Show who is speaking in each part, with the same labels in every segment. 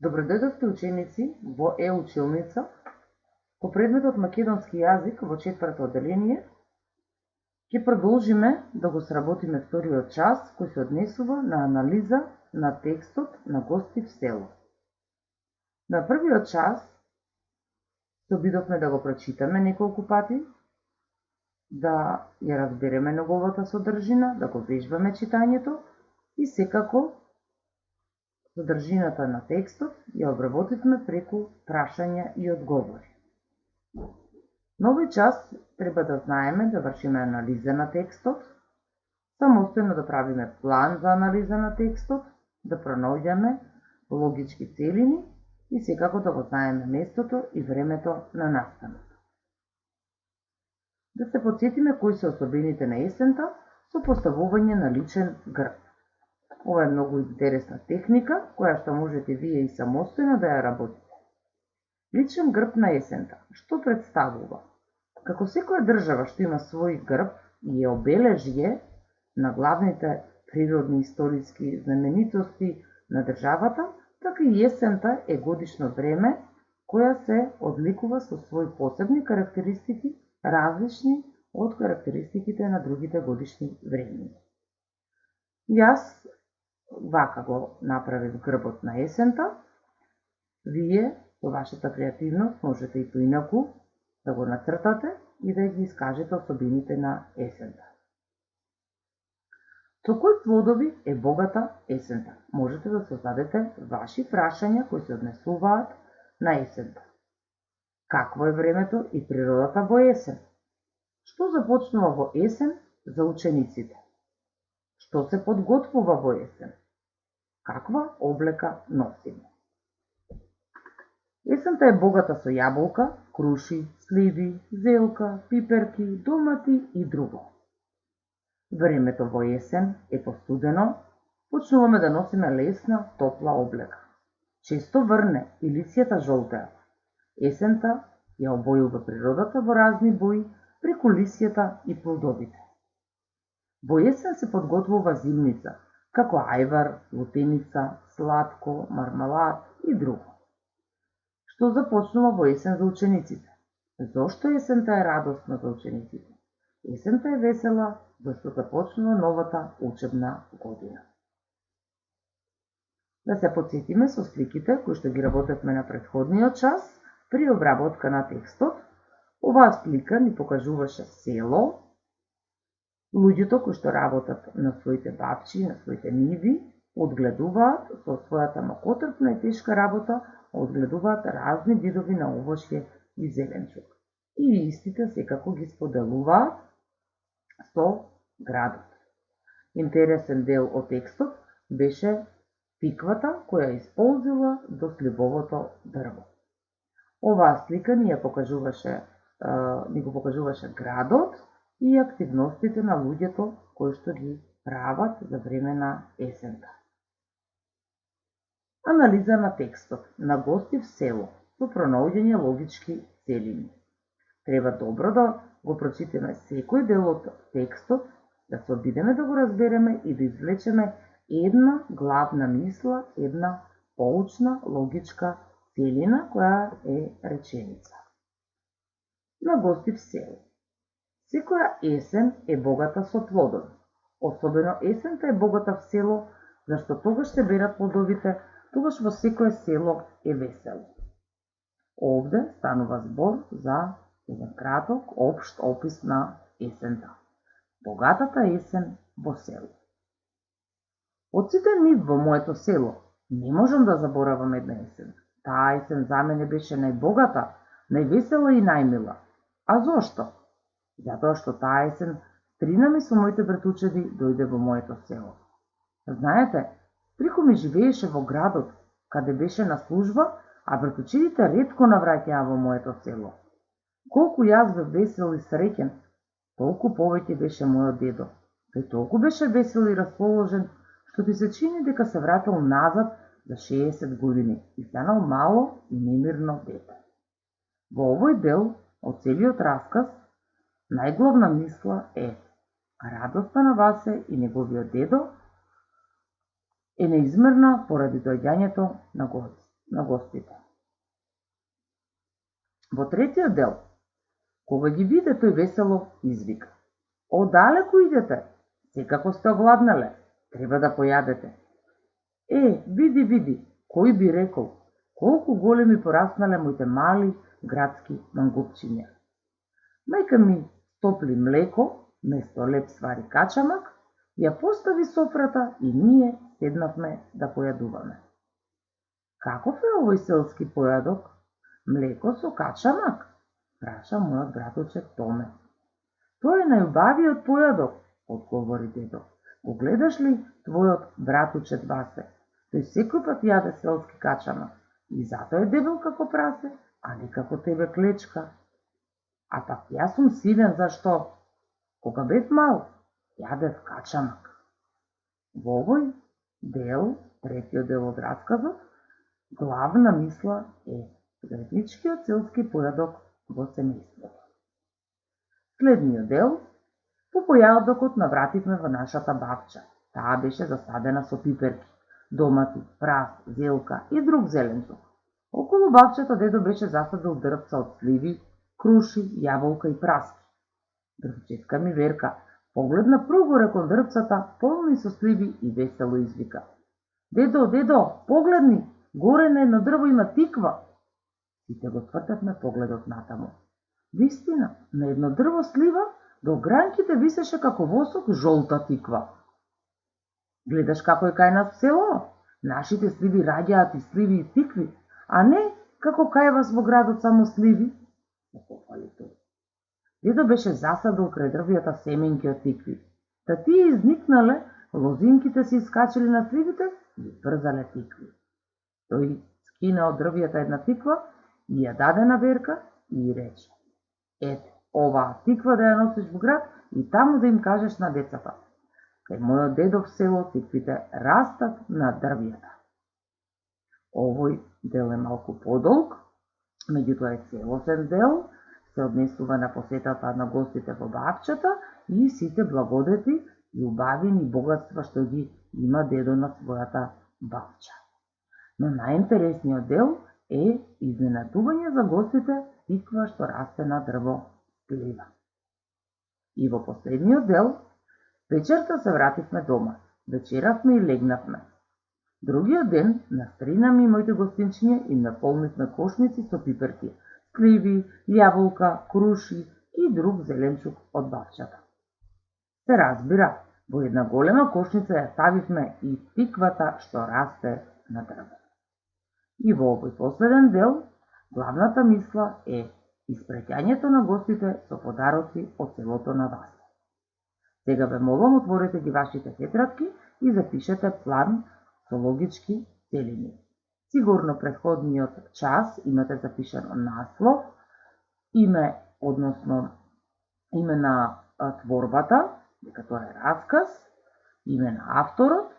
Speaker 1: Добро дојдовте ученици во училница по предметот македонски јазик во 4-то одделение. Ќе продолжиме да го сработиме вториот час кој се однесува на анализа на текстот на Гости в село. На првиот час се обидовме да го прочитаме неколку пати, да ја разбереме неговата содржина, да го вежбаме читањето и секако содржината на текстот ја обработивме преку прашања и одговори. На овој час треба да знаеме да вршиме анализа на текстот, самостојно да правиме план за анализа на текстот, да пронаоѓаме логички целини и секако да го знаеме местото и времето на настанот. Да се потсетиме кои се особените на есента со поставување на личен грб. Ова е многу интересна техника, која што можете вие и самостојно да ја работите. Личен грб на есента. Што представува? Како секоја држава што има свој грб и е обележје на главните природни историски знаменитости на државата, така и есента е годишно време која се одликува со своји посебни карактеристики, различни од карактеристиките на другите годишни времења. Јас вака го направив грбот на есента. Вие со вашата креативност можете и поинаку да го нацртате и да ги искажете особините на есента. Со кои плодови е богата есента? Можете да создадете ваши прашања кои се однесуваат на есента. Какво е времето и природата во есен? Што започнува во есен за учениците? Што се подготвува во есен? Каква облека носиме? Есента е богата со јаболка, круши, сливи, зелка, пиперки, домати и друго. Времето во есен е постудено, почнуваме да носиме лесна, топла облека. Често врне и лисјата жолтеа. Есента ја обојува природата во разни бои преку лисјата и плодовите. Во есен се подготвува зимница, како ајвар, лутеница, сладко, мармалад и друго. Што започнува во есен за учениците? Зошто есента е радосна за учениците? Есента е весела, зашто започнува новата учебна година. Да се потсетиме со сликите кои што ги работевме на претходниот час при обработка на текстот. Оваа слика ни покажуваше село. Луѓето кои што работат на своите бавчи, на своите ниви, одгледуваат со својата макотрпна и тешка работа, одгледуваат разни видови на овошје и зеленчук. И истите секако ги споделуваат со градот. Интересен дел од текстот беше пиквата која исползила до сливовото дрво. Оваа слика ни го покажуваше градот и активностите на луѓето кои што ги прават за време на есента. Анализа на текстот на Гости в село со пронаоѓање логички целини. Треба добро да го прочитаме секој дел од текстот, да се обидеме да го разбереме и да извлечеме една главна мисла, една поучна логичка целина која е реченица. На Гости в село. Секоја есен е богата со плодови. Особено есента е богата в село, зашто тогаш се берат плодовите, тогаш во секое село е весело. Овде станува збор за еден краток, општ опис на есента. Богатата есен во село. Од сите нив во моето село не можам да заборавам една есен. Таа есен за мене беше најбогата, највесела и најмила. А зошто? Затоа што таа есен стрина ми со моите братучеди дојде во моето село. Знаете, Трико ми живееше во градот, каде беше на служба, а братучедите ретко навраќаа во моето село. Колку јас бев весел и среќен, толку повеќе беше мојот дедо. Тој толку беше весел и расположен, што ти се чини дека се вратил назад за 60 години и станал мало и немирно дете. Во овој дел од целиот расказ најглавна мисла е: радоста на Васе и неговиот дедо е неизмерна поради доаѓањето на гости. на гостите. Во третиот дел, кога ги виде, тој весело извика: "Одалеку идете? Секако сте огладнале, треба да појадете." Види, види, кој би рекол, колку големи пораснале моите мали градски мангупчиња. Мајка ми топли млеко, место леп свари качамак, ја постави софрата и ние седнавме да појадуваме. Каков е овој селски појадок? Млеко со качамак? Праша мојот братуче Томе. Тоа е најубавиот појадок, одговори дедо. Го гледаш ли твојот братуче Васе? Тој секој пат јаде селски качамак и затоа е дебел како прасе, а не како тебе клечка. А пак јас сум силен, зашто? Кога бев мал, јадев качамак. Во овој дел, третиот дел од расказот, главна мисла е заедничкиот селски појадок во семејството. Следниот дел, по појадокот навративме во нашата бавча. Таа беше засадена со пиперки, домати, прас, зелка и друг зеленчук. Околу бавчата дедо беше засадил дрвца од сливи, круши, јаболка и праски. Дрвчетка ми Верка погледна прогоре кон дрвцата, полни со сливи и весело извика: "Дедо, дедо, погледни, горе на едно дрво има тиква." Сите го твртевме погледот натаму. Вистина, на едно дрво слива до гранките висеше како восок жолта тиква. "Гледаш како е кај нас в село? Нашите сливи раѓаат и сливи и тикви, а не како кај вас во градот само сливи." Се пофали тој. Дедо беше засадил крај дрвјата семењки од тикви. Та тие изникнале, лозинките се искачили на сливите и врзале тикви. Тој скина од дрвјата една тиква и ја даде на Верка и рече: "Ете, оваа тиква да ја носиш во град и таму да им кажеш на децата: кај мојот дедо в село тиквите растат на дрвјата." Овој дел е малку подолг, меѓутоа е целосен дел, се однесува на посетата на гостите во бавчата и сите благодети и убавини и богатства што ги има дедо на својата бавча. Но најинтересниот дел е изненадување за гостите тиква што расте на дрво слива. И во последниот дел, вечерта се вративме дома, вечеравме и легнавме. Другиот ден, на старина ми и моите гостинчиња им наполнивме кошници со пиперки, сливи, јаболка, круши и друг зеленчук од бавчата. Се разбира, во една голема кошница ја ставивме и тиквата што расте на дрво. И во овој последен дел, главната мисла е испреќањето на гостите со подароци од селото на вас. Сега ве молам, отворете ги вашите тетрадки и запишете план со логички целини. Сигурно претходниот час имате запишано наслов, име, односно име на творбата, дека тоа е расказ, име на авторот,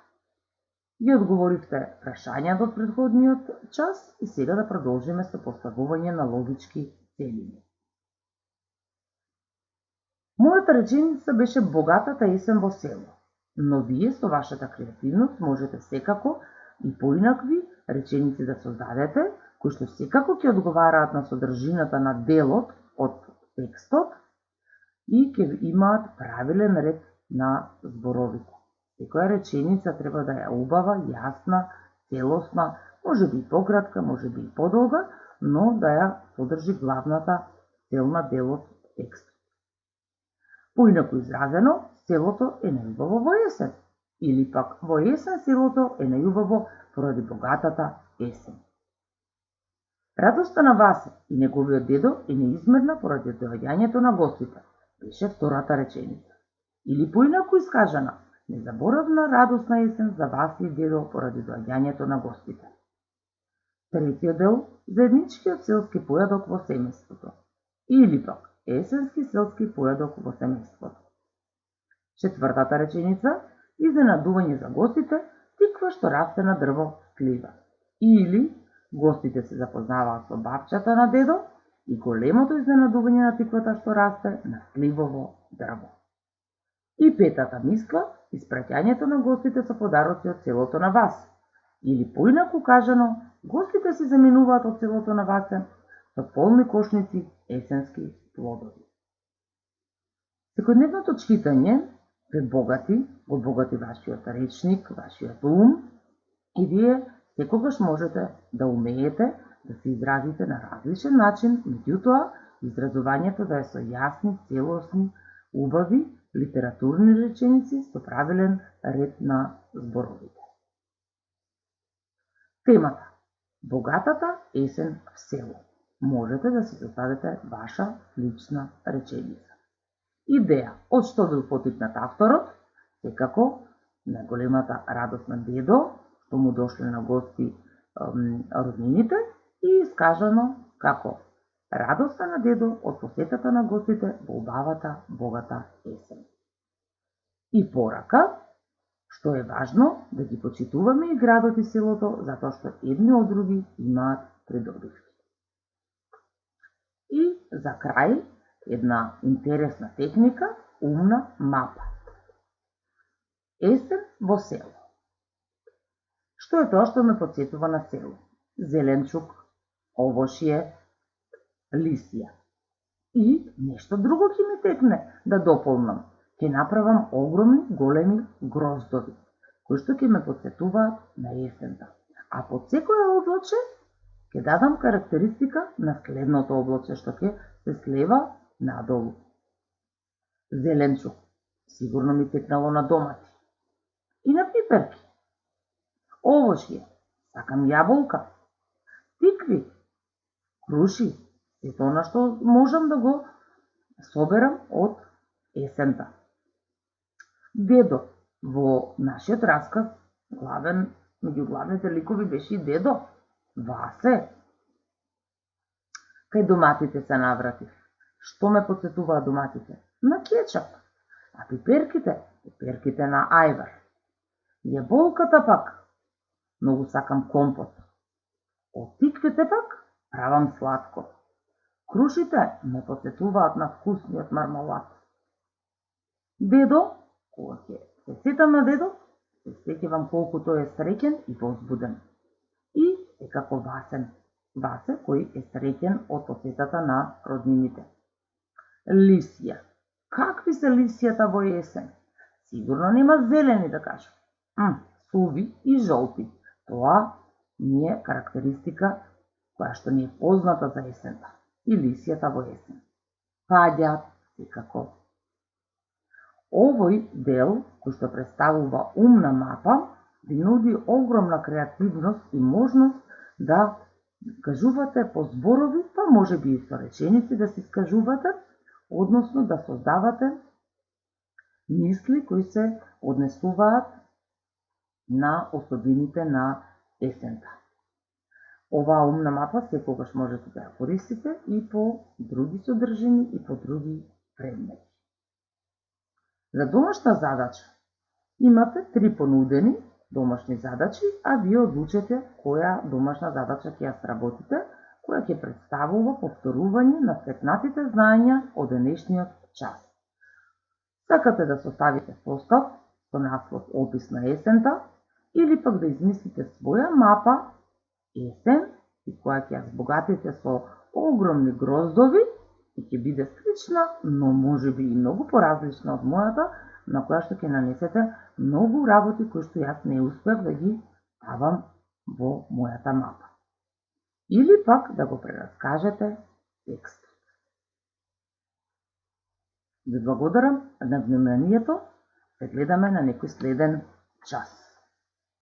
Speaker 1: ги одговоривте прашањата од претходниот час и сега да продолжиме со поставување на логички целини. Мојата реченица беше богатата есен во село, но вие со вашата креативност можете секако и поинакви реченици да создадете, кои што секако ќе одговараат на содржината на делот од текстот и ќе имаат правилен ред на зборовите. Секоја реченица треба да е убава, јасна, целосна, може би и пократка, може би и подолга, но да ја содржи главната цел на делот текст. Поинаку изразено, селото е најубаво во есен, или пак во есен селото е најубаво поради богатата есен. Радоста на Васе и неговиот дедо е неизмерна поради доаѓањето на гостите, беше втората реченица. Или поинаку искажана, незаборавна радосна есен за Васе и дедо поради доаѓањето на гостите. Третиот дел, заедничкиот селски појадок во семејството, или пак есенски селски појадок во семејството. Четвртата реченица, изненадување за гостите, тиква што расте на дрво слива. Или гостите се запознаваат со бавчата на дедо и големото изненадување на тиквата што расте на сливово дрво. И петата мисла, испраќањето на гостите со подароци од селото на вас. Или поинаку кажано, Гостите се заменуваат од селото на Васе со полни кошници есенски плодови. Секојдневното читање ве го богати вашиот речник, вашиот ум и вие секогаш можете да умеете да се изразите на различен начин, меѓутоа изразувањето да е со јасни, целосни, убави, литературни реченици со правилен ред на зборовите. Темата Богатата есен в село. Можете да си составите ваша лична реченица. Идеја, од што бил потикнат авторот, секако најголемата радост на дедо, што му дошле на гости роднините и искажано како радоста на дедо од посетата на гостите во убавата, богата есен. И порака, што е важно да ги почитуваме и градот и селото, затоа што едни од други имаат придобивки. И за крај, една интересна техника, умна мапа. Есен во село. Што е тоа што ме потсетува на село? Зеленчук, овошје, лисија. И нешто друго ќе ми текне да дополнам. Ќе направам огромни, големи гроздови, кои што ќе ме потсетуваат на есента. А под секоја облаче ќе дадам карактеристика на следното облаче, што ќе се слева надолу. Зеленчук, сигурно ми текнало на домати. И на пиперки. Овошје, сакам јаболка. Тикви, круши, сето она што можам да го соберам од есента. Дедо, во нашиот расказ, меѓу главните ликови беше и дедо, Васе. Кај доматите се навратив. Што ме потсетуваат доматите? На кетчап. А пиперките на ајвар. Јаболката пак, многу сакам компот. Од тиквите пак, правам сладко. Крушите ме потсетуваат на вкусниот мармалад. Дедо, кога ќе се сетам на дедо, се сеќавам колку тој е среќен и возбуден. И секако Васе кој е среќен од посетата на роднините. Лисија. Какви се лисијата во есен? Сигурно нема зелени да кажам. Суви и жолти. Тоа ни е карактеристика која што ни е позната за есента. И лисијата во есен. Паѓа, секако. Овој дел, кој што представува умна мапа, ви нуди огромна креативност и можност да кажувате по зборови, па може би и со реченици да се искажувате, односно да создавате мисли кои се однесуваат на особините на есента. Оваа умна мапа секогаш можете да ја користите и по други содржини и по други предмети. За домашна задача имате 3 понудени домашни задачи, а вие одлучете која домашна задача ќе ја сработите, која ќе представува повторување на стекнатите знаења од денешниот час. Сакате да составите состав со наслов опис на есента или пак да измислите своја мапа есен и која ќе ја збогатите со огромни гроздови и ќе биде слична, но може би и многу поразлична од мојата, на која што ќе нанесете многу работи кои што јас не успеав да ги ставам во мојата мапа. Или пак да го прераскажете текстот. Ви благодарам на вниманието, се гледаме на некој следен час.